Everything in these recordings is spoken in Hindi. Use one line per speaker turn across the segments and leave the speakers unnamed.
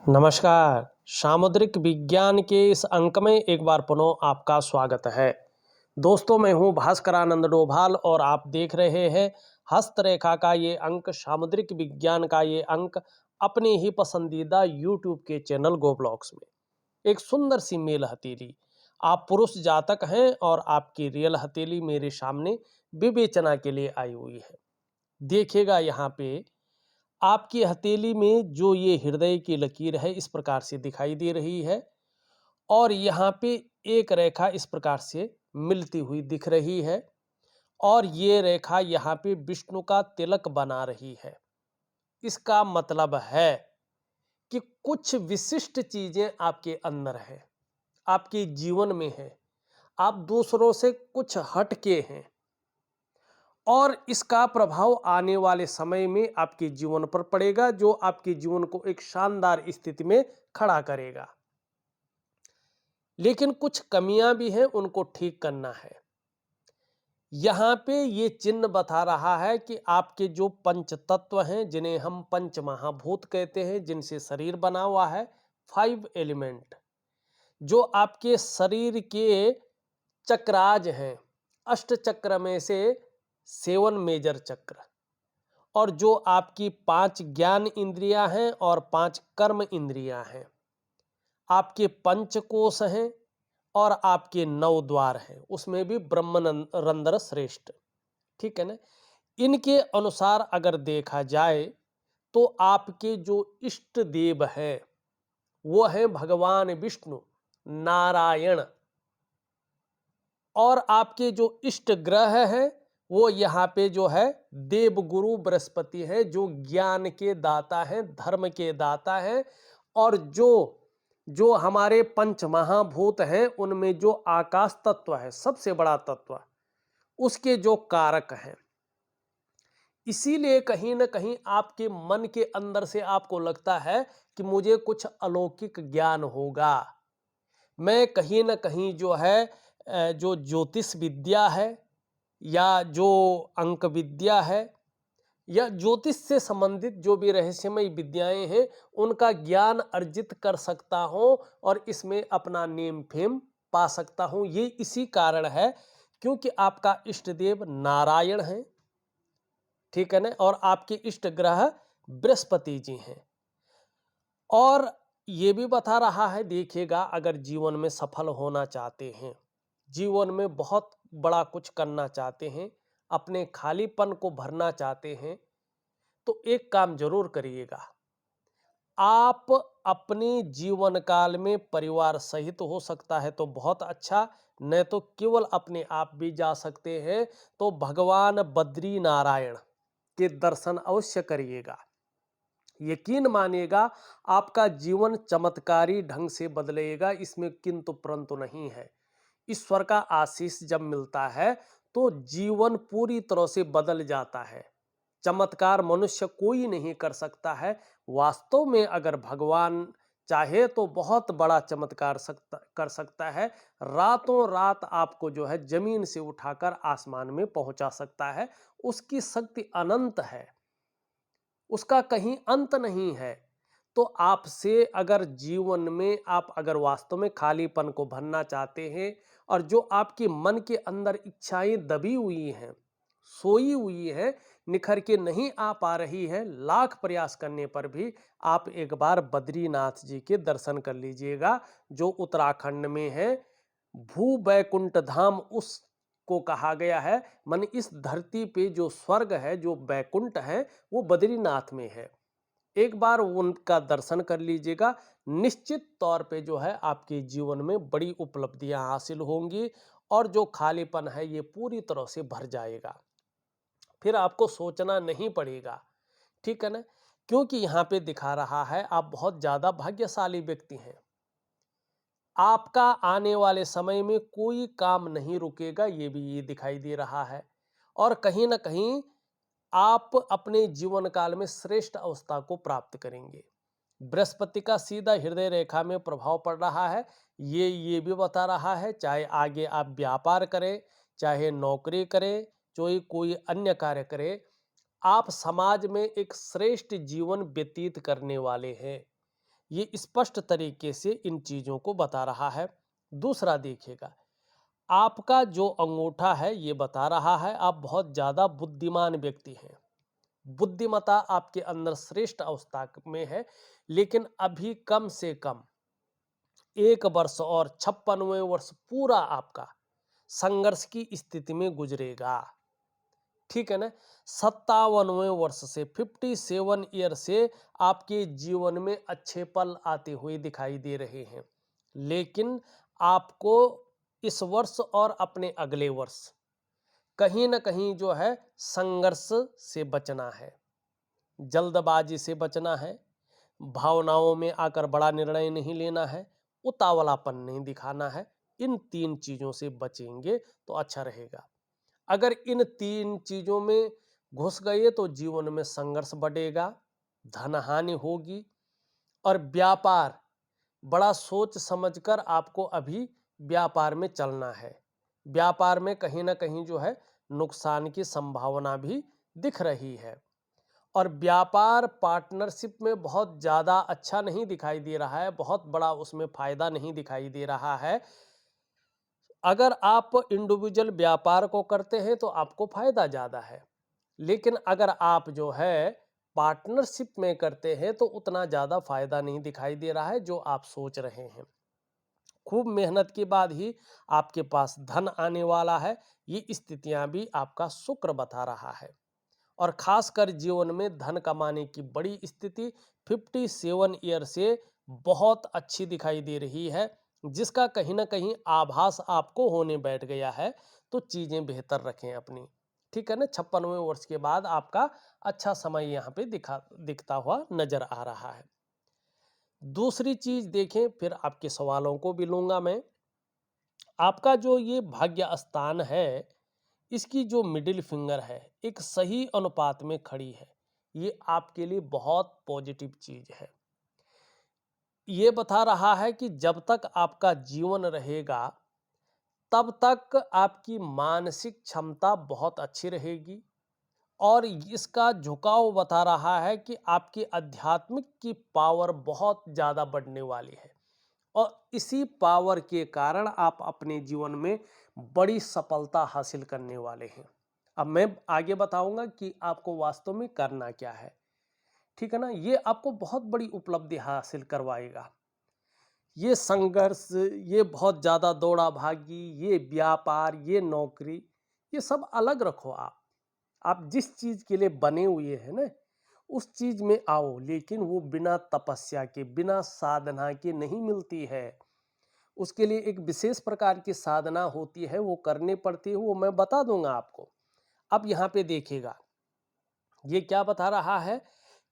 नमस्कार। सामुद्रिक विज्ञान के इस अंक में एक बार पुनः आपका स्वागत है। दोस्तों, मैं हूं भास्करानंद डोभाल और आप देख रहे हैं हस्तरेखा का ये अंक, सामुद्रिक विज्ञान का ये अंक अपने ही पसंदीदा यूट्यूब के चैनल गो ब्लॉग्स में। एक सुंदर सी मेल हथेली, आप पुरुष जातक हैं और आपकी रियल हथेली मेरे सामने विवेचना के लिए आई हुई है। देखिएगा यहाँ पे आपकी हथेली में जो ये हृदय की लकीर है इस प्रकार से दिखाई दे रही है और यहाँ पे एक रेखा इस प्रकार से मिलती हुई दिख रही है और ये रेखा यहाँ पे विष्णु का तिलक बना रही है। इसका मतलब है कि कुछ विशिष्ट चीजें आपके अंदर है, आपके जीवन में है, आप दूसरों से कुछ हटके हैं और इसका प्रभाव आने वाले समय में आपके जीवन पर पड़ेगा, जो आपके जीवन को एक शानदार स्थिति में खड़ा करेगा। लेकिन कुछ कमियां भी हैं, उनको ठीक करना है। यहां पे ये चिन्ह बता रहा है कि आपके जो पंच तत्व हैं, जिन्हें हम पंच महाभूत कहते हैं, जिनसे शरीर बना हुआ है, 5 एलिमेंट, जो आपके शरीर के चक्राज हैं, अष्ट चक्र में से 7 मेजर चक्र, और जो आपकी 5 ज्ञान इंद्रियां हैं और 5 कर्म इंद्रियां हैं, आपके पंचकोश हैं और आपके 9 द्वार हैं, उसमें भी ब्रह्मरंध्र श्रेष्ठ। ठीक है ना। इनके अनुसार अगर देखा जाए तो आपके जो इष्ट देव है वो है भगवान विष्णु नारायण, और आपके जो इष्ट ग्रह है वो यहाँ पे जो है देवगुरु बृहस्पति है, जो ज्ञान के दाता हैं, धर्म के दाता हैं, और जो जो हमारे पंच महाभूत हैं उनमें जो आकाश तत्व है, सबसे बड़ा तत्व, उसके जो कारक हैं। इसीलिए कहीं ना कहीं आपके मन के अंदर से आपको लगता है कि मुझे कुछ अलौकिक ज्ञान होगा, मैं कहीं ना कहीं जो है जो ज्योतिष विद्या है या जो अंक विद्या है या ज्योतिष से संबंधित जो भी रहस्यमय विद्याएं हैं उनका ज्ञान अर्जित कर सकता हूं और इसमें अपना नेम फेम पा सकता हूं। ये इसी कारण है क्योंकि आपका इष्ट देव नारायण है, ठीक है ना, और आपके इष्ट ग्रह बृहस्पति जी हैं। और ये भी बता रहा है, देखिएगा, अगर जीवन में सफल होना चाहते हैं, जीवन में बहुत बड़ा कुछ करना चाहते हैं, अपने खालीपन को भरना चाहते हैं, तो एक काम जरूर करिएगा। आप अपने जीवन काल में परिवार सहित हो सकता है तो बहुत अच्छा, नहीं तो केवल अपने आप भी जा सकते हैं, तो भगवान बद्री नारायण के दर्शन अवश्य करिएगा। यकीन मानिएगा, आपका जीवन चमत्कारी ढंग से बदलेगा, इसमें किंतु परंतु नहीं है। ईश्वर का आशीष जब मिलता है तो जीवन पूरी तरह से बदल जाता है। चमत्कार मनुष्य कोई नहीं कर सकता है। वास्तव में अगर भगवान चाहे तो बहुत बड़ा चमत्कार कर सकता है। रातों रात आपको जो है जमीन से उठाकर आसमान में पहुंचा सकता है। उसकी शक्ति अनंत है, उसका कहीं अंत नहीं है। तो आपसे अगर जीवन में आप अगर वास्तव में खालीपन को भरना चाहते हैं और जो आपके मन के अंदर इच्छाएं दबी हुई हैं, सोई हुई है, निखर के नहीं आ पा रही है, लाख प्रयास करने पर भी आप एक बार बद्रीनाथ जी के दर्शन कर लीजिएगा, जो उत्तराखंड में है। भू बैकुंठ धाम उस को कहा गया है, मन इस धरती पे जो स्वर्ग है, जो बैकुंठ है, वो बद्रीनाथ में है। एक बार उनका दर्शन कर लीजिएगा, निश्चित तौर पे जो है आपके जीवन में बड़ी उपलब्धियां हासिल होंगी और जो खालीपन है ये पूरी तरह से भर जाएगा। फिर आपको सोचना नहीं पड़ेगा, ठीक है ना, क्योंकि यहाँ पे दिखा रहा है आप बहुत ज्यादा भाग्यशाली व्यक्ति हैं। आपका आने वाले समय में कोई काम नहीं रुकेगा, ये भी ये दिखाई दे रहा है। और कहीं ना कहीं आप अपने जीवन काल में श्रेष्ठ अवस्था को प्राप्त करेंगे। बृहस्पति का सीधा हृदय रेखा में प्रभाव पड़ रहा है। ये भी बता रहा है, चाहे आगे आप व्यापार करें, चाहे नौकरी करें, चाहे कोई अन्य कार्य करें, आप समाज में एक श्रेष्ठ जीवन व्यतीत करने वाले हैं। ये स्पष्ट तरीके से इन चीज़ों को बता रहा है। दूसरा देखिएगा, आपका जो अंगूठा है ये बता रहा है आप बहुत ज़्यादा बुद्धिमान व्यक्ति हैं। बुद्धिमत्ता आपके अंदर श्रेष्ठ अवस्था में है, लेकिन अभी कम से कम 1 वर्ष और 56वें वर्ष पूरा आपका संघर्ष की स्थिति में गुजरेगा। ठीक है ना? 57वें वर्ष से 57 ईयर से आपके जीवन में अच्छे पल आते हुए दिखाई दे रहे हैं। लेकिन आपको इस वर्ष और अपने अगले वर्ष कहीं न कहीं जो है संघर्ष से बचना है, जल्दबाजी से बचना है, भावनाओं में आकर बड़ा निर्णय नहीं लेना है, उतावलापन नहीं दिखाना है। इन 3 चीज़ों से बचेंगे तो अच्छा रहेगा। अगर इन 3 चीज़ों में घुस गए तो जीवन में संघर्ष बढ़ेगा, धन हानि होगी और व्यापार बड़ा सोच समझकर आपको अभी व्यापार में चलना है। व्यापार में कहीं न कहीं जो है नुकसान की संभावना भी दिख रही है और व्यापार पार्टनरशिप में बहुत ज़्यादा अच्छा नहीं दिखाई दे रहा है, बहुत बड़ा उसमें फ़ायदा नहीं दिखाई दे रहा है। अगर आप इंडिविजुअल व्यापार को करते हैं तो आपको फायदा ज़्यादा है, लेकिन अगर आप जो है पार्टनरशिप में करते हैं तो उतना ज़्यादा फायदा नहीं दिखाई दे रहा है जो आप सोच रहे हैं। खूब मेहनत के बाद ही आपके पास धन आने वाला है, ये स्थितियां भी आपका शुक्र बता रहा है और खासकर जीवन में धन कमाने की बड़ी स्थिति 57 ईयर से बहुत अच्छी दिखाई दे रही है, जिसका कहीं ना कहीं आभास आपको होने बैठ गया है। तो चीजें बेहतर रखें अपनी। ठीक है ना? 56वें वर्ष के बाद आपका अच्छा समय यहाँ पे दिखता हुआ नजर आ रहा है। दूसरी चीज देखें, फिर आपके सवालों को भी लूंगा मैं। आपका जो ये भाग्य स्थान है, इसकी जो मिडिल फिंगर है एक सही अनुपात में खड़ी है। ये आपके लिए बहुत पॉजिटिव चीज है। ये बता रहा है कि जब तक आपका जीवन रहेगा तब तक आपकी मानसिक क्षमता बहुत अच्छी रहेगी और इसका झुकाव बता रहा है कि आपकी आध्यात्मिक की पावर बहुत ज़्यादा बढ़ने वाली है और इसी पावर के कारण आप अपने जीवन में बड़ी सफलता हासिल करने वाले हैं। अब मैं आगे बताऊंगा कि आपको वास्तव में करना क्या है। ठीक है ना? ये आपको बहुत बड़ी उपलब्धि हासिल करवाएगा। ये संघर्ष, ये बहुत ज़्यादा दौड़ा भागी, ये व्यापार, ये नौकरी, ये सब अलग रखो आप जिस चीज़ के लिए बने हुए हैं ना उस चीज़ में आओ, लेकिन वो बिना तपस्या के, बिना साधना के नहीं मिलती है। उसके लिए एक विशेष प्रकार की साधना होती है, वो करनी पड़ती है, वो मैं बता दूंगा आपको। अब यहाँ पे देखिएगा, ये क्या बता रहा है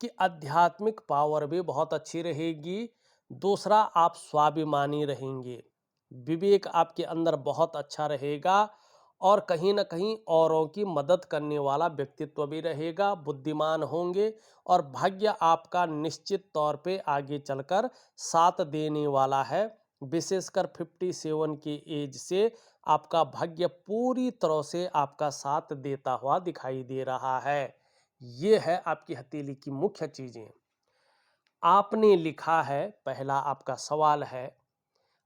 कि आध्यात्मिक पावर भी बहुत अच्छी रहेगी। दूसरा, आप स्वाभिमानी रहेंगे, विवेक आपके अंदर बहुत अच्छा रहेगा और कहीं ना कहीं औरों की मदद करने वाला व्यक्तित्व भी रहेगा, बुद्धिमान होंगे और भाग्य आपका निश्चित तौर पे आगे चलकर साथ देने वाला है। विशेषकर 57 की एज से आपका भाग्य पूरी तरह से आपका साथ देता हुआ दिखाई दे रहा है। ये है आपकी हथेली की मुख्य चीजें। आपने लिखा है, पहला आपका सवाल है,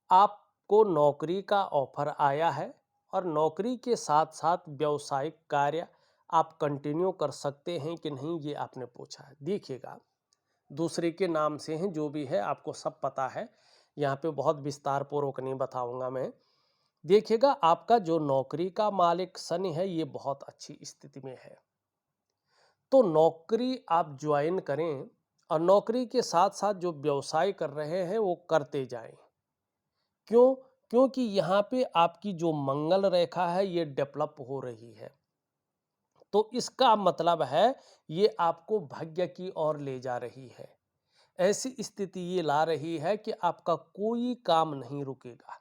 आपको नौकरी का ऑफर आया है और नौकरी के साथ साथ व्यवसायिक कार्य आप कंटिन्यू कर सकते हैं कि नहीं, ये आपने पूछा है। देखिएगा, दूसरे के नाम से हैं, जो भी है आपको सब पता है, यहाँ पे बहुत विस्तार पूर्वक नहीं बताऊंगा मैं। देखिएगा, आपका जो नौकरी का मालिक शनि है ये बहुत अच्छी स्थिति में है, तो नौकरी आप ज्वाइन करें और नौकरी के साथ साथ जो व्यवसाय कर रहे हैं वो करते जाएं। क्यों? क्योंकि यहाँ पे आपकी जो मंगल रेखा है ये डेवलप हो रही है, तो इसका मतलब है ये आपको भाग्य की ओर ले जा रही है। ऐसी स्थिति ये ला रही है कि आपका कोई काम नहीं रुकेगा,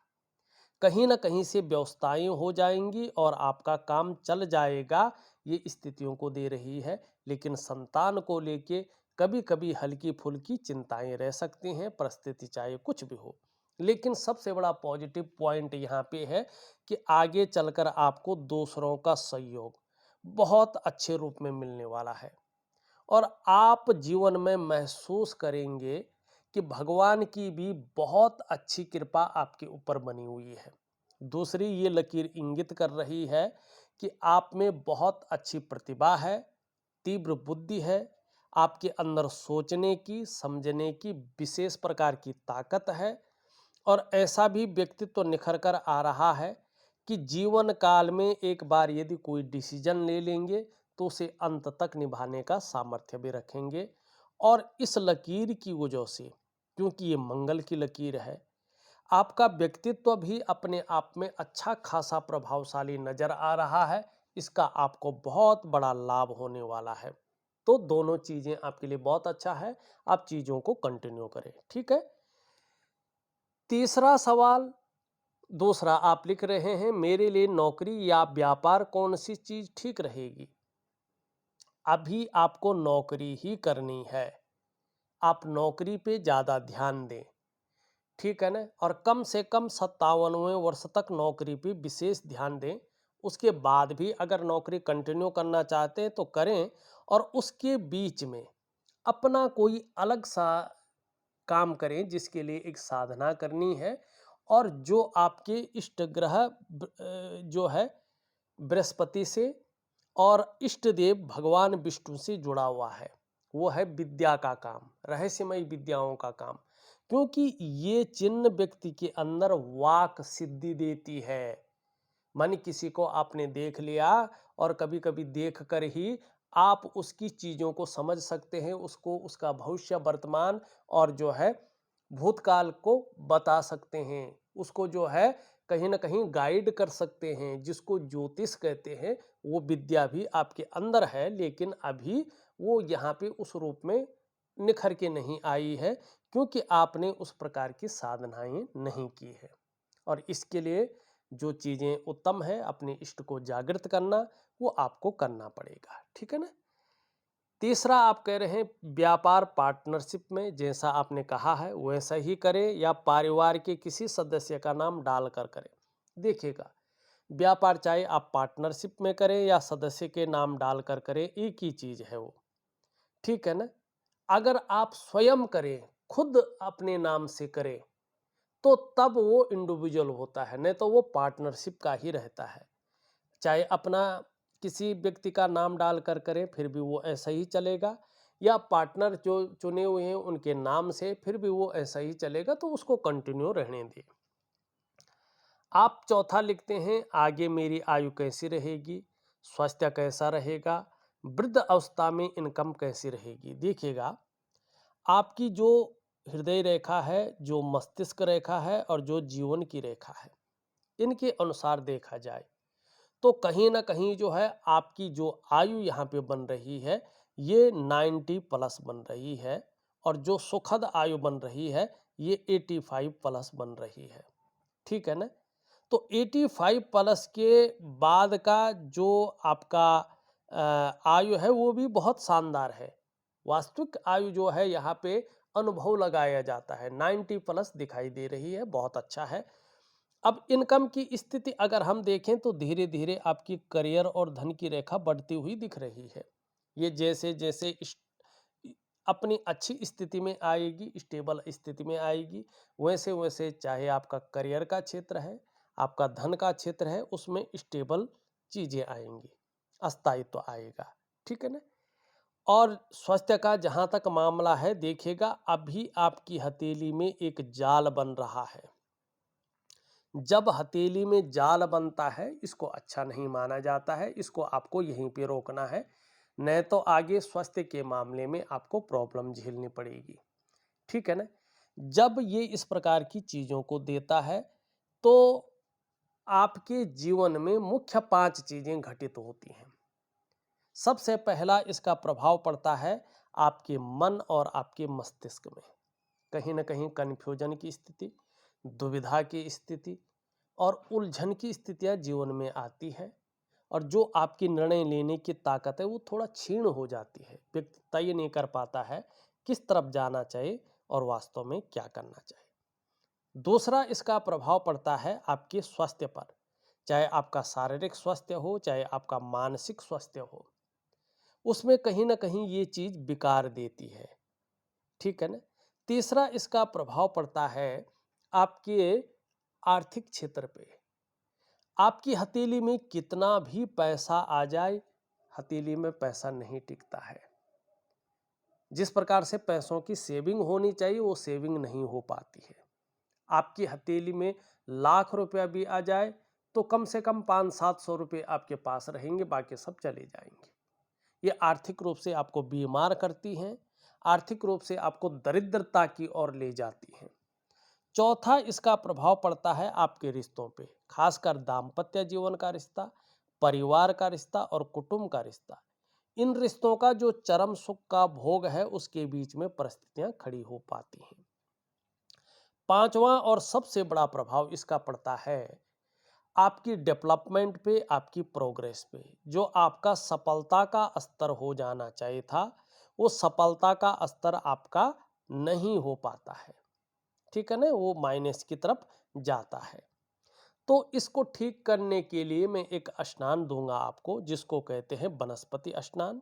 कहीं ना कहीं से व्यवस्थाएं हो जाएंगी और आपका काम चल जाएगा, ये स्थितियों को दे रही है। लेकिन संतान को लेके कभी कभी हल्की फुल्की चिंताएं रह सकती हैं, परिस्थिति चाहे कुछ भी हो। लेकिन सबसे बड़ा पॉजिटिव पॉइंट यहाँ पे है कि आगे चलकर आपको दूसरों का सहयोग बहुत अच्छे रूप में मिलने वाला है और आप जीवन में महसूस करेंगे कि भगवान की भी बहुत अच्छी कृपा आपके ऊपर बनी हुई है। दूसरी ये लकीर इंगित कर रही है कि आप में बहुत अच्छी प्रतिभा है, तीव्र बुद्धि है, आपके अंदर सोचने की, समझने की विशेष प्रकार की ताकत है और ऐसा भी व्यक्तित्व निखर कर आ रहा है कि जीवन काल में एक बार यदि कोई डिसीजन ले लेंगे तो उसे अंत तक निभाने का सामर्थ्य भी रखेंगे। और इस लकीर की वजह से, क्योंकि ये मंगल की लकीर है, आपका व्यक्तित्व भी अपने आप में अच्छा खासा प्रभावशाली नजर आ रहा है। इसका आपको बहुत बड़ा लाभ होने वाला है। तो दोनों चीजें आपके लिए बहुत अच्छा है, आप चीजों को कंटिन्यू करें। ठीक है। तीसरा सवाल, दूसरा आप लिख रहे हैं, मेरे लिए नौकरी या व्यापार कौन सी चीज ठीक रहेगी? अभी आपको नौकरी ही करनी है। आप नौकरी पे ज्यादा ध्यान दें, ठीक है ना। और कम से कम 57वें वर्ष तक नौकरी पे विशेष ध्यान दें। उसके बाद भी अगर नौकरी कंटिन्यू करना चाहते हैं तो करें, और उसके बीच में अपना कोई अलग सा काम करें जिसके लिए एक साधना करनी है, और जो आपके इष्ट ग्रह जो है बृहस्पति से और इष्ट देव भगवान विष्णु से जुड़ा हुआ है, वो है विद्या का काम, रहस्यमय विद्याओं का काम। क्योंकि ये चिन्ह व्यक्ति के अंदर वाक सिद्धि देती है। मन किसी को आपने देख लिया और कभी कभी देख कर ही आप उसकी चीजों को समझ सकते हैं, उसको उसका भविष्य, वर्तमान और जो है भूतकाल को बता सकते हैं, उसको जो है कहीं ना कहीं गाइड कर सकते हैं, जिसको ज्योतिष कहते हैं। वो विद्या भी आपके अंदर है, लेकिन अभी वो यहाँ पे उस रूप में निखर के नहीं आई है, क्योंकि आपने उस प्रकार की साधनाएं नहीं की है। और इसके लिए जो चीज़ें उत्तम है, अपने इष्ट को जागृत करना, वो आपको करना पड़ेगा। ठीक है ना। तीसरा आप कह रहे हैं व्यापार पार्टनरशिप में जैसा आपने कहा है वैसा ही करें या परिवार के किसी सदस्य का नाम डालकर करें। देखिएगा, व्यापार चाहे आप पार्टनरशिप में करें या सदस्य के नाम डालकर करें, एक ही चीज है वो। ठीक है ना। अगर आप स्वयं करें, खुद अपने नाम से करें, तो तब वो इंडिविजुअल होता है, नहीं तो वो पार्टनरशिप का ही रहता है। चाहे अपना किसी व्यक्ति का नाम डालकर करें फिर भी वो ऐसा ही चलेगा, या पार्टनर जो चुने हुए हैं उनके नाम से फिर भी वो ऐसा ही चलेगा, तो उसको कंटिन्यू रहने दें। आप चौथा लिखते हैं, आगे मेरी आयु कैसी रहेगी, स्वास्थ्य कैसा रहेगा, वृद्ध अवस्था में इनकम कैसी रहेगी। देखिएगा, आपकी जो हृदय रेखा है, जो मस्तिष्क रेखा है और जो जीवन की रेखा है, इनके अनुसार देखा जाए तो कहीं ना कहीं जो है आपकी जो आयु यहाँ पे बन रही है ये 90 प्लस बन रही है, और जो सुखद आयु बन रही है ये 85 प्लस बन रही है। ठीक है ना। तो 85 प्लस के बाद का जो आपका आयु है वो भी बहुत शानदार है। वास्तविक आयु जो है यहाँ पे अनुभव लगाया जाता है, 90 प्लस दिखाई दे रही है, बहुत अच्छा है। अब इनकम की स्थिति अगर हम देखें तो धीरे धीरे आपकी करियर और धन की रेखा बढ़ती हुई दिख रही है। ये जैसे जैसे अपनी अच्छी स्थिति में आएगी, स्टेबल स्थिति में आएगी, वैसे वैसे चाहे आपका करियर का क्षेत्र है, आपका धन का क्षेत्र है, उसमें स्टेबल चीजें आएंगी, अस्थायित्व आएगा। ठीक है ना। और स्वास्थ्य का जहां तक मामला है, देखिएगा अभी आपकी हथेली में एक जाल बन रहा है। जब हथेली में जाल बनता है इसको अच्छा नहीं माना जाता है, इसको आपको यहीं पे रोकना है, नहीं तो आगे स्वास्थ्य के मामले में आपको प्रॉब्लम झेलनी पड़ेगी। ठीक है ना। जब ये इस प्रकार की चीजों को देता है तो आपके जीवन में मुख्य 5 चीजें घटित होती हैं। सबसे पहला इसका प्रभाव पड़ता है आपके मन और आपके मस्तिष्क में। कहीं ना कहीं कन्फ्यूजन की स्थिति, दुविधा की स्थिति और उलझन की स्थितियां जीवन में आती है, और जो आपकी निर्णय लेने की ताकत है वो थोड़ा क्षीण हो जाती है। व्यक्ति तय नहीं कर पाता है किस तरफ जाना चाहिए और वास्तव में क्या करना चाहिए। दूसरा इसका प्रभाव पड़ता है आपके स्वास्थ्य पर, चाहे आपका शारीरिक स्वास्थ्य हो चाहे आपका मानसिक स्वास्थ्य हो, उसमें कहीं ना कहीं ये चीज विकार देती है। ठीक है ना। तीसरा इसका प्रभाव पड़ता है आपके आर्थिक क्षेत्र पे। आपकी हथेली में कितना भी पैसा आ जाए, हथेली में पैसा नहीं टिकता है। जिस प्रकार से पैसों की सेविंग होनी चाहिए वो सेविंग नहीं हो पाती है। आपकी हथेली में लाख रुपया भी आ जाए तो कम से कम 500-700 रुपये आपके पास रहेंगे, बाकी सब चले जाएंगे। ये आर्थिक रूप से आपको बीमार करती हैं, आर्थिक रूप से आपको दरिद्रता की ओर ले जाती हैं। चौथा इसका प्रभाव पड़ता है आपके रिश्तों पे, खासकर दाम्पत्य जीवन का रिश्ता, परिवार का रिश्ता और कुटुंब का रिश्ता। इन रिश्तों का जो चरम सुख का भोग है उसके बीच में परिस्थितियां खड़ी हो पाती हैं। पांचवा और सबसे बड़ा प्रभाव इसका पड़ता है आपकी डेवलपमेंट पे, आपकी प्रोग्रेस पे। जो आपका सफलता का स्तर हो जाना चाहिए था वो सफलता का स्तर आपका नहीं हो पाता है, ठीक है ना, वो माइनस की तरफ जाता है। तो इसको ठीक करने के लिए मैं एक स्नान दूंगा आपको जिसको कहते हैं वनस्पति स्नान,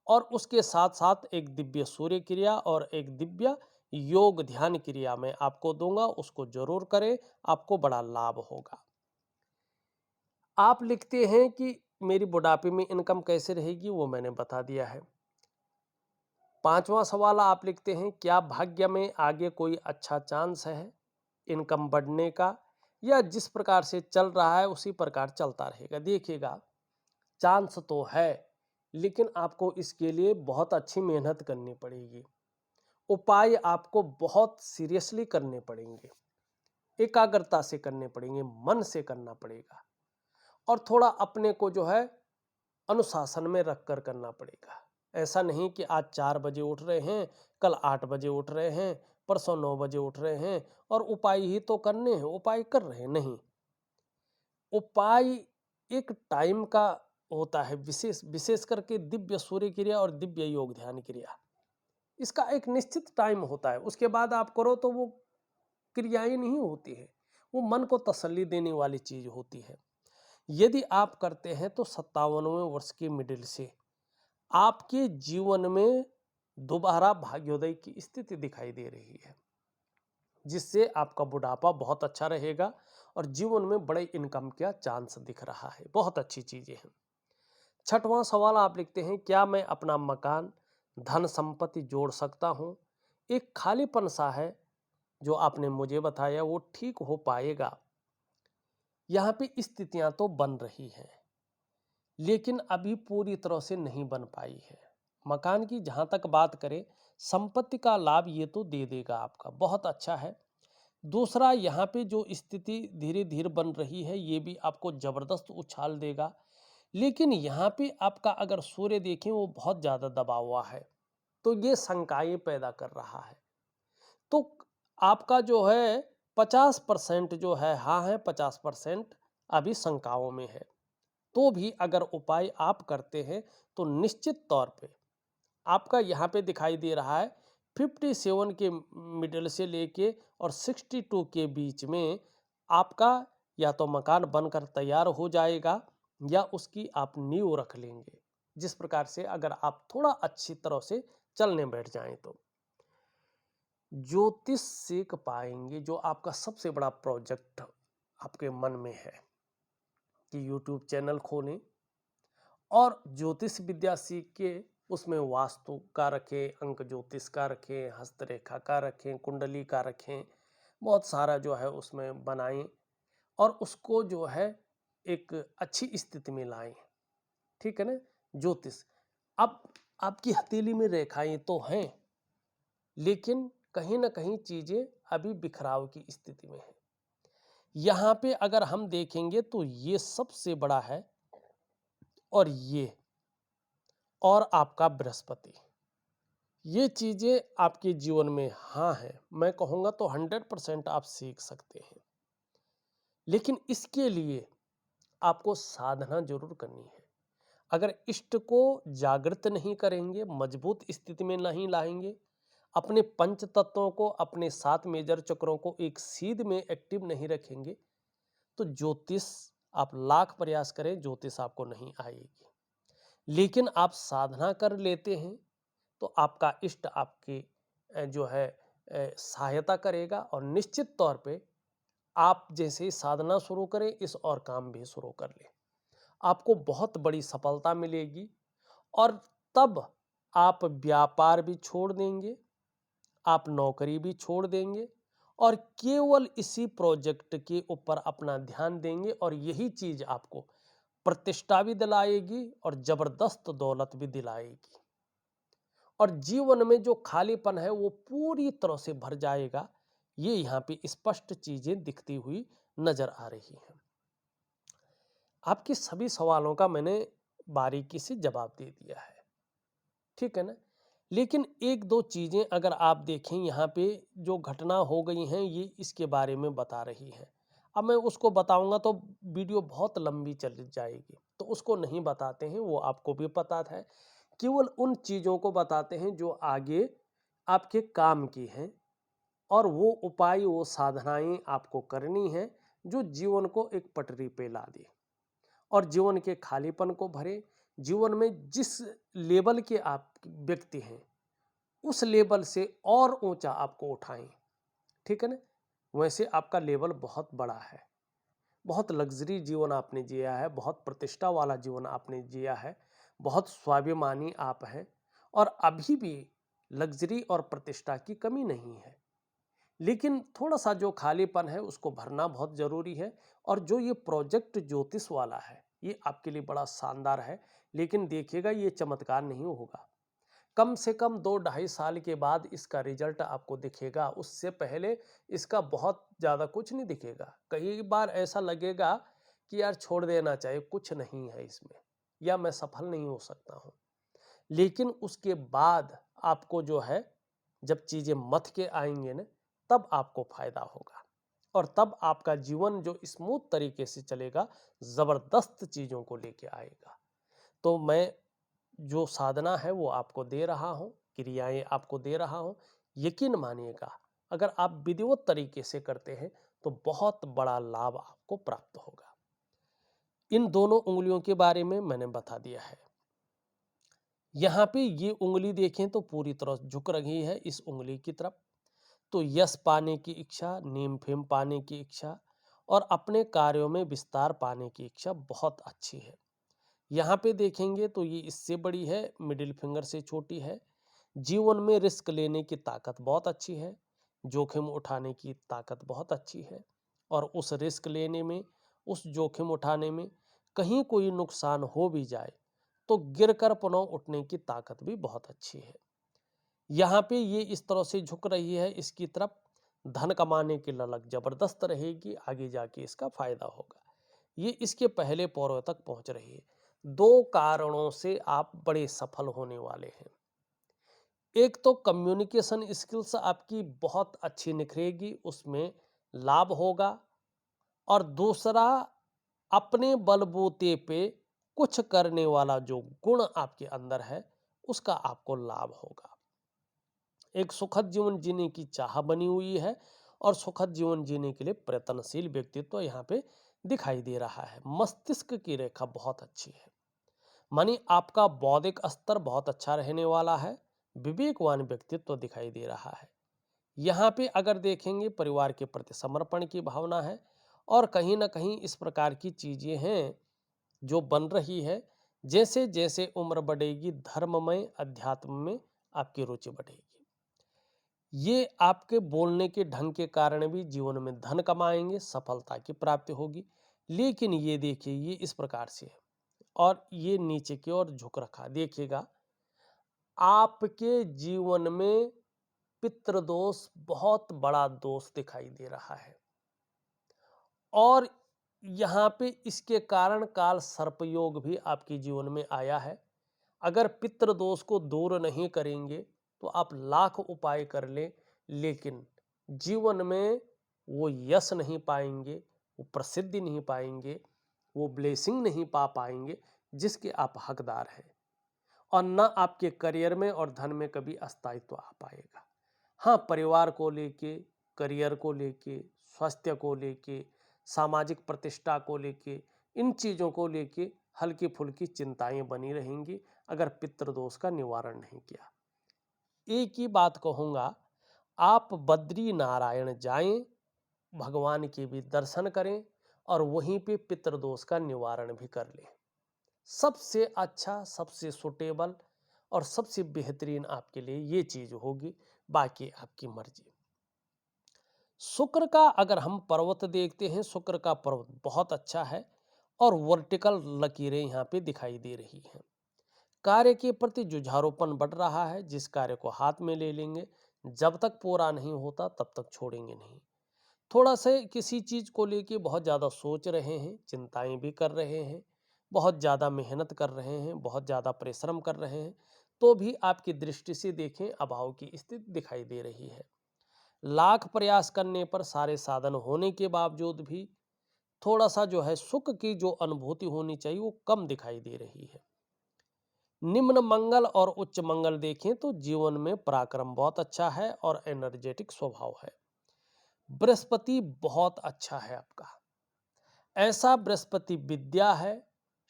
और उसके साथ साथ एक दिव्य सूर्य क्रिया और एक दिव्य योग ध्यान क्रिया मैं आपको दूंगा, उसको जरूर करें, आपको बड़ा लाभ होगा। आप लिखते हैं कि मेरी बुढ़ापे में इनकम कैसे रहेगी, वो मैंने बता दिया है। पांचवा सवाल आप लिखते हैं क्या भाग्य में आगे कोई अच्छा चांस है इनकम बढ़ने का, या जिस प्रकार से चल रहा है उसी प्रकार चलता रहेगा। देखिएगा, चांस तो है लेकिन आपको इसके लिए बहुत अच्छी मेहनत करनी पड़ेगी। उपाय आपको बहुत सीरियसली करने पड़ेंगे, एकाग्रता से करने पड़ेंगे, मन से करना पड़ेगा, और थोड़ा अपने को जो है अनुशासन में रखकर करना पड़ेगा। ऐसा नहीं कि आज 4 बजे उठ रहे हैं, कल 8 बजे उठ रहे हैं, परसों 9 बजे उठ रहे हैं और उपाय ही तो करने हैं, उपाय कर रहे हैं। नहीं, उपाय एक टाइम का होता है, विशेष विशेष करके दिव्य सूर्य क्रिया और दिव्य योग ध्यान क्रिया, इसका एक निश्चित टाइम होता है। उसके बाद आप करो तो वो क्रियाएं नहीं होती है, वो मन को तसल्ली देने वाली चीज होती है। यदि आप करते हैं तो 57वें वर्ष के मिडिल से आपके जीवन में दोबारा भाग्योदय की स्थिति दिखाई दे रही है, जिससे आपका बुढ़ापा बहुत अच्छा रहेगा और जीवन में बड़े इनकम का चांस दिख रहा है। बहुत अच्छी चीजें हैं। छठवां सवाल आप लिखते हैं क्या मैं अपना मकान धन संपत्ति जोड़ सकता हूं। एक खालीपन सा है जो आपने मुझे बताया, वो ठीक हो पाएगा। यहाँ पे स्थितियां तो बन रही हैं लेकिन अभी पूरी तरह से नहीं बन पाई है। मकान की जहां तक बात करें, संपत्ति का लाभ ये तो दे देगा, आपका बहुत अच्छा है। दूसरा, यहाँ पे जो स्थिति धीरे धीरे बन रही है ये भी आपको जबरदस्त उछाल देगा। लेकिन यहाँ पे आपका अगर सूर्य देखें वो बहुत ज्यादा दबा हुआ है, तो ये शंकाएं पैदा कर रहा है। तो आपका जो है 50% जो है हाँ है, 50% अभी शंकाओं में है। तो भी अगर उपाय आप करते हैं तो निश्चित तौर पे आपका यहाँ पे दिखाई दे रहा है 57 के मिडिल से लेके और 62 के बीच में आपका या तो मकान बनकर तैयार हो जाएगा या उसकी आप नींव रख लेंगे, जिस प्रकार से अगर आप थोड़ा अच्छी तरह से चलने बैठ जाएं तो ज्योतिष सीख पाएंगे। जो आपका सबसे बड़ा प्रोजेक्ट आपके मन में है कि यूट्यूब चैनल खोलें और ज्योतिष विद्या सीख के उसमें वास्तु का रखें, अंक ज्योतिष का रखें, हस्तरेखा का रखें, कुंडली का रखें, बहुत सारा जो है उसमें बनाएं और उसको जो है एक अच्छी स्थिति में लाएं। ठीक है ना। ज्योतिष, अब आपकी हथेली में रेखाएं तो हैं लेकिन कहीं ना कहीं चीजें अभी बिखराव की स्थिति में है। यहां पे अगर हम देखेंगे तो ये सबसे बड़ा है और ये और आपका बृहस्पति, ये चीजें आपके जीवन में हाँ है, मैं कहूंगा तो 100% आप सीख सकते हैं। लेकिन इसके लिए आपको साधना जरूर करनी है। अगर इष्ट को जागृत नहीं करेंगे, मजबूत स्थिति में नहीं लाएंगे, अपने पंच तत्वों को, अपने 7 मेजर चक्रों को एक सीध में एक्टिव नहीं रखेंगे, तो ज्योतिष आप लाख प्रयास करें, ज्योतिष आपको नहीं आएगी। लेकिन आप साधना कर लेते हैं तो आपका इष्ट आपके जो है सहायता करेगा और निश्चित तौर पे आप जैसे ही साधना शुरू करें इस और काम भी शुरू कर लें, आपको बहुत बड़ी सफलता मिलेगी और तब आप व्यापार भी छोड़ देंगे, आप नौकरी भी छोड़ देंगे और केवल इसी प्रोजेक्ट के ऊपर अपना ध्यान देंगे और यही चीज आपको प्रतिष्ठा भी दिलाएगी और जबरदस्त दौलत भी दिलाएगी और जीवन में जो खालीपन है वो पूरी तरह से भर जाएगा। ये यहाँ पे स्पष्ट चीजें दिखती हुई नजर आ रही हैं। आपके सभी सवालों का मैंने बारीकी से जवाब दे दिया है, ठीक है ना। लेकिन एक दो चीजें अगर आप देखें यहाँ पे जो घटना हो गई हैं ये इसके बारे में बता रही है। अब मैं उसको बताऊंगा तो वीडियो बहुत लंबी चल जाएगी, तो उसको नहीं बताते हैं, वो आपको भी पता है। केवल उन चीजों को बताते हैं जो आगे आपके काम की हैं और वो उपाय वो साधनाएं आपको करनी है जो जीवन को एक पटरी पे ला दे और जीवन के खालीपन को भरे। जीवन में जिस लेवल के आप व्यक्ति हैं उस लेवल से और ऊंचा आपको उठाएं, ठीक है ना। वैसे आपका लेवल बहुत बड़ा है, बहुत लग्जरी जीवन आपने जिया है, बहुत प्रतिष्ठा वाला जीवन आपने जिया है, बहुत स्वाभिमानी आप हैं और अभी भी लग्जरी और प्रतिष्ठा की कमी नहीं है। लेकिन थोड़ा सा जो खालीपन है उसको भरना बहुत जरूरी है और जो ये प्रोजेक्ट ज्योतिष वाला है ये आपके लिए बड़ा शानदार है। लेकिन देखिएगा ये चमत्कार नहीं होगा, कम से कम 2-2.5 साल के बाद इसका रिजल्ट आपको दिखेगा, उससे पहले इसका बहुत ज़्यादा कुछ नहीं दिखेगा। कई बार ऐसा लगेगा कि यार छोड़ देना चाहिए, कुछ नहीं है इसमें, या मैं सफल नहीं हो सकता हूँ। लेकिन उसके बाद आपको जो है जब चीज़ें मथ के आएंगे ना तब आपको फायदा होगा और तब आपका जीवन जो स्मूथ तरीके से चलेगा, ज़बरदस्त चीज़ों को लेके आएगा। तो मैं जो साधना है वो आपको दे रहा हूं, क्रियाएं आपको दे रहा हूं, यकीन मानिएगा अगर आप विधिवत तरीके से करते हैं तो बहुत बड़ा लाभ आपको प्राप्त होगा। इन दोनों उंगलियों के बारे में मैंने बता दिया है। यहां पे ये उंगली देखें तो पूरी तरह झुक रही है इस उंगली की तरफ, तो यश पाने की इच्छा, नेम फेम पाने की इच्छा और अपने कार्यों में विस्तार पाने की इच्छा बहुत अच्छी है। यहाँ पे देखेंगे तो ये इससे बड़ी है, मिडिल फिंगर से छोटी है। जीवन में रिस्क लेने की ताकत बहुत अच्छी है, जोखिम उठाने की ताकत बहुत अच्छी है और उस रिस्क लेने में, उस जोखिम उठाने में कहीं कोई नुकसान हो भी जाए तो गिरकर पुनः उठने की ताकत भी बहुत अच्छी है। यहाँ पे ये इस तरह से झुक रही है इसकी तरफ, धन कमाने की ललक जबरदस्त रहेगी, आगे जाके इसका फायदा होगा। ये इसके पहले पौरों तक पहुंच रही है। दो कारणों से आप बड़े सफल होने वाले हैं। एक तो कम्युनिकेशन स्किल्स आपकी बहुत अच्छी निखरेगी, उसमें लाभ होगा और दूसरा अपने बलबूते पे कुछ करने वाला जो गुण आपके अंदर है उसका आपको लाभ होगा। एक सुखद जीवन जीने की चाह बनी हुई है और सुखद जीवन जीने के लिए प्रयत्नशील व्यक्तित्व यहाँ पे दिखाई दे रहा है। मस्तिष्क की रेखा बहुत अच्छी है, मानी आपका बौद्धिक स्तर बहुत अच्छा रहने वाला है, विवेकवान व्यक्तित्व दिखाई दे रहा है। यहाँ पे अगर देखेंगे परिवार के प्रति समर्पण की भावना है और कहीं ना कहीं इस प्रकार की चीजें हैं जो बन रही है। जैसे जैसे उम्र बढ़ेगी धर्ममय अध्यात्म में आपकी रुचि बढ़ेगी। ये आपके बोलने के ढंग के कारण भी जीवन में धन कमाएंगे, सफलता की प्राप्ति होगी। लेकिन ये देखिए ये इस प्रकार से है और ये नीचे की ओर झुक रखा, देखिएगा आपके जीवन में पितृदोष बहुत बड़ा दोष दिखाई दे रहा है और यहाँ पे इसके कारण काल सर्पयोग भी आपके जीवन में आया है। अगर पितृदोष को दूर नहीं करेंगे तो आप लाख उपाय कर लें, लेकिन जीवन में वो यश नहीं पाएंगे, वो प्रसिद्धि नहीं पाएंगे, वो ब्लेसिंग नहीं पा पाएंगे जिसके आप हकदार हैं और न आपके करियर में और धन में कभी स्थायित्व आ पाएगा। हाँ, परिवार को लेके, करियर को लेके, स्वास्थ्य को लेके, सामाजिक प्रतिष्ठा को लेके, इन चीज़ों को लेके हल्की फुल्की चिंताएं बनी रहेंगी अगर पितृदोष का निवारण नहीं किया। एक ही बात कहूँगा, आप बद्री नारायण जाएं, भगवान के भी दर्शन करें और वहीं पे पितृदोष का निवारण भी कर लें। सबसे अच्छा, सबसे सुटेबल और सबसे बेहतरीन आपके लिए ये चीज होगी, बाकी आपकी मर्जी। शुक्र का अगर हम पर्वत देखते हैं, शुक्र का पर्वत बहुत अच्छा है और वर्टिकल लकीरें यहाँ पे दिखाई दे रही हैं। कार्य के प्रति जुझारूपन बढ़ रहा है, जिस कार्य को हाथ में ले लेंगे जब तक पूरा नहीं होता तब तक छोड़ेंगे नहीं। थोड़ा सा किसी चीज को लेके बहुत ज्यादा सोच रहे हैं, चिंताएं भी कर रहे हैं, बहुत ज्यादा मेहनत कर रहे हैं, बहुत ज्यादा परिश्रम कर रहे हैं, तो भी आपकी दृष्टि से देखें अभाव की स्थिति दिखाई दे रही है। लाख प्रयास करने पर सारे साधन होने के बावजूद भी थोड़ा सा जो है सुख की जो अनुभूति होनी चाहिए वो कम दिखाई दे रही है। निम्न मंगल और उच्च मंगल देखें तो जीवन में पराक्रम बहुत अच्छा है और एनर्जेटिक स्वभाव है। बृहस्पति बहुत अच्छा है आपका। ऐसा बृहस्पति विद्या है,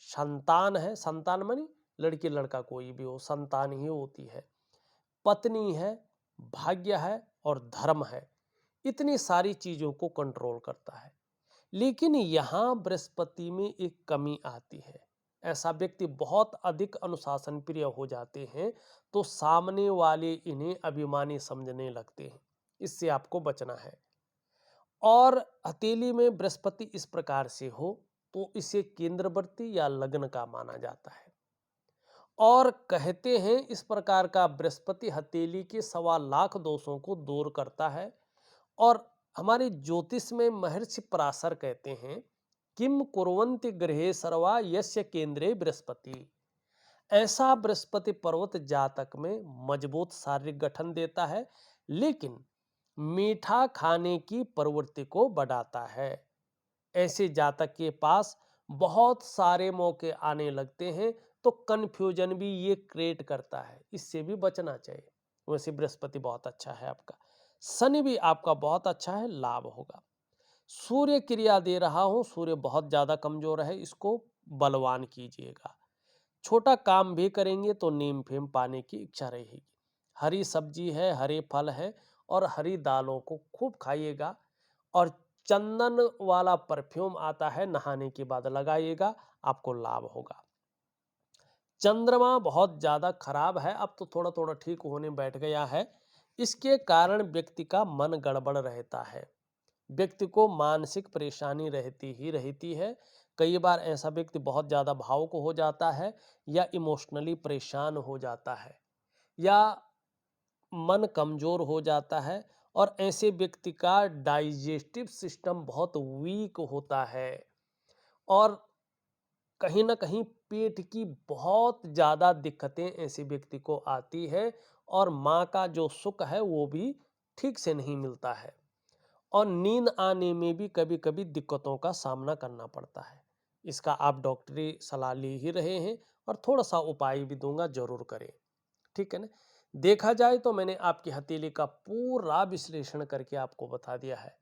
संतान है, संतान मानी लड़की लड़का कोई भी हो, संतान ही होती है, पत्नी है, भाग्य है और धर्म है। इतनी सारी चीजों को कंट्रोल करता है। लेकिन यहां बृहस्पति में एक कमी आती है। ऐसा व्यक्ति बहुत अधिक अनुशासन प्रिय हो जाते हैं तो सामने वाले इन्हें अभिमानी समझने लगते हैं। इससे आपको बचना है। और हथेली में बृहस्पति इस प्रकार से हो तो इसे केंद्रवर्ती या लग्न का माना जाता है। और कहते हैं इस प्रकार का बृहस्पति हथेली के 1.25 लाख दोषों को दूर करता है। और हमारे ज्योतिष में महर्षि पराशर कहते हैं किम कुर्वन्ति गृहे सर्वा यस्य केंद्रे बृहस्पति। ऐसा बृहस्पति पर्वत जातक में मजबूत शारीरिक गठन देता है, लेकिन मीठा खाने की प्रवृत्ति को बढ़ाता है। ऐसे जातक के पास बहुत सारे मौके आने लगते हैं तो कंफ्यूजन भी ये क्रिएट करता है, इससे भी बचना चाहिए। वैसे बृहस्पति बहुत अच्छा है आपका। शनि भी आपका बहुत अच्छा है, लाभ होगा। सूर्य क्रिया दे रहा हूं, सूर्य बहुत ज्यादा कमजोर है, इसको बलवान कीजिएगा। छोटा काम भी करेंगे तो नीम फेम पाने की इच्छा रहेगी। हरी सब्जी है, हरे फल है और हरी दालों को खूब खाइएगा। और चंदन वाला परफ्यूम आता है, नहाने के बाद लगाइएगा, आपको लाभ होगा। चंद्रमा बहुत ज्यादा खराब है, अब तो थोड़ा थोड़ा ठीक होने बैठ गया है। इसके कारण व्यक्ति का मन गड़बड़ रहता है, व्यक्ति को मानसिक परेशानी रहती ही रहती है। कई बार ऐसा व्यक्ति बहुत ज्यादा भावुक हो जाता है या इमोशनली परेशान हो जाता है या मन कमजोर हो जाता है। और ऐसे व्यक्ति का डाइजेस्टिव सिस्टम बहुत वीक होता है और कहीं ना कहीं पेट की बहुत ज्यादा दिक्कतें ऐसे व्यक्ति को आती है और माँ का जो सुख है वो भी ठीक से नहीं मिलता है और नींद आने में भी कभी कभी दिक्कतों का सामना करना पड़ता है। इसका आप डॉक्टरी सलाह ले ही रहे हैं और थोड़ा सा उपाय भी दूंगा, जरूर करें। ठीक है ना। देखा जाए तो मैंने आपकी हथेली का पूरा विश्लेषण करके आपको बता दिया है।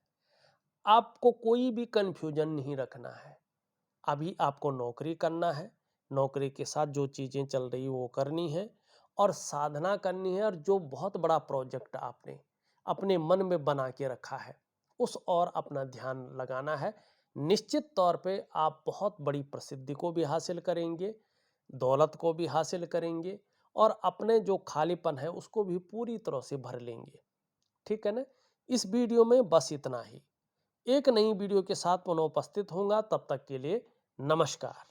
आपको कोई भी कंफ्यूजन नहीं रखना है। अभी आपको नौकरी करना है, नौकरी के साथ जो चीजें चल रही वो करनी है और साधना करनी है। और जो बहुत बड़ा प्रोजेक्ट आपने अपने मन में बना के रखा है उस और अपना ध्यान लगाना है। निश्चित तौर पे आप बहुत बड़ी प्रसिद्धि को भी हासिल करेंगे, दौलत को भी हासिल करेंगे और अपने जो खालीपन है उसको भी पूरी तरह से भर लेंगे। ठीक है ना। इस वीडियो में बस इतना ही। एक नई वीडियो के साथ पुनः उपस्थित होऊंगा, तब तक के लिए नमस्कार।